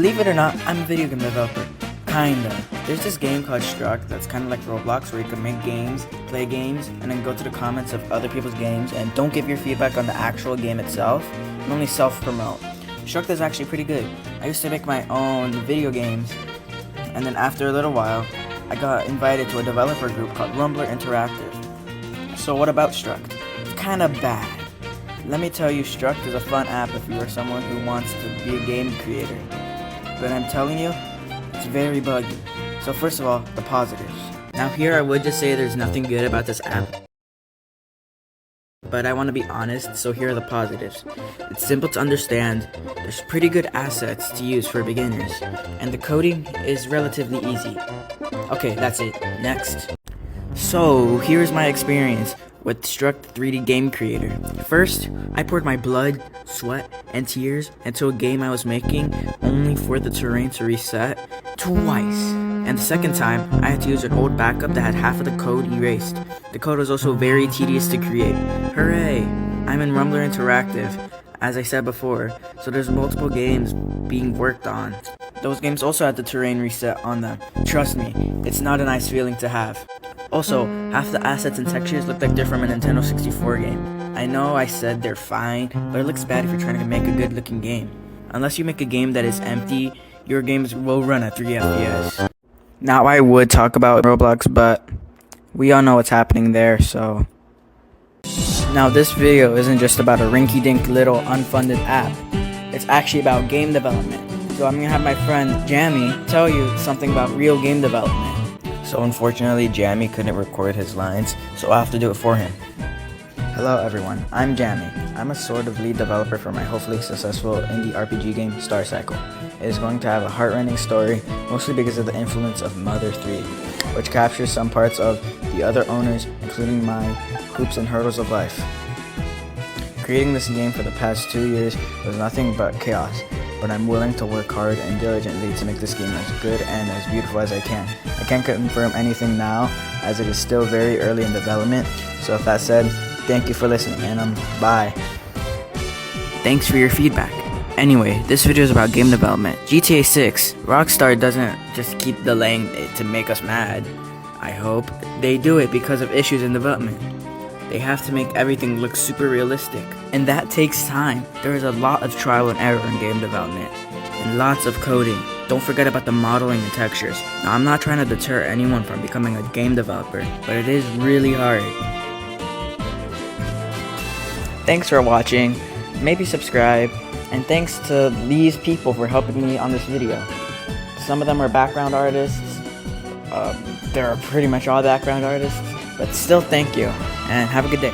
Believe it or not, I'm a video game developer. Kinda. There's this game called Struck that's kind of like Roblox, where you can make games, play games, and then go to the comments of other people's games and don't give your feedback on the actual game itself, and only self-promote. Struck is actually pretty good. I used to make my own video games, and then after a little while, I got invited to a developer group called Rumbler Interactive. So what about Struck? It's kinda bad. Let me tell you, Struck is a fun app if you are someone who wants to be a game creator. But I'm telling you, it's very buggy. So first of all, the positives. Now here I would just say there's nothing good about this app, but I want to be honest, so here are the positives. It's simple to understand, there's pretty good assets to use for beginners, and the coding is relatively easy. Okay, that's it. Next. So here's my experience with Struck 3D Game Creator. First, I poured my blood, sweat, and tears into a game I was making only for the terrain to reset twice. And the second time, I had to use an old backup that had half of the code erased. The code was also very tedious to create. Hooray! I'm in Rumbler Interactive, as I said before, so there's multiple games being worked on. Those games also had the terrain reset on them. Trust me, it's not a nice feeling to have. Also, half the assets and textures look like they're from a Nintendo 64 game. I know I said they're fine, but it looks bad if you're trying to make a good looking game. Unless you make a game that is empty, your games will run at 3 FPS. Now I would talk about Roblox, but we all know what's happening there, so... Now this video isn't just about a rinky-dink little unfunded app. It's actually about game development. So I'm gonna have my friend Jamie tell you something about real game development. So unfortunately, Jamie couldn't record his lines, so I'll have to do it for him. Hello everyone, I'm Jamie. I'm a sort of lead developer for my hopefully successful indie RPG game, Star Cycle. It is going to have a heart-rending story, mostly because of the influence of Mother 3, which captures some parts of the other owners, including my hoops and hurdles of life. Creating this game for the past 2 years was nothing but chaos, but I'm willing to work hard and diligently to make this game as good and as beautiful as I can. I can't confirm anything now, as it is still very early in development, so with that said, thank you for listening, and bye. Thanks for your feedback. Anyway, this video is about game development. GTA 6, Rockstar doesn't just keep delaying it to make us mad. I hope they do it because of issues in development. They have to make everything look super realistic, and that takes time. There is a lot of trial and error in game development, and lots of coding. Don't forget about the modeling and textures. Now, I'm not trying to deter anyone from becoming a game developer, but it is really hard. Thanks for watching, maybe subscribe, and thanks to these people for helping me on this video. Some of them are background artists, they're pretty much all background artists, but still thank you, and have a good day.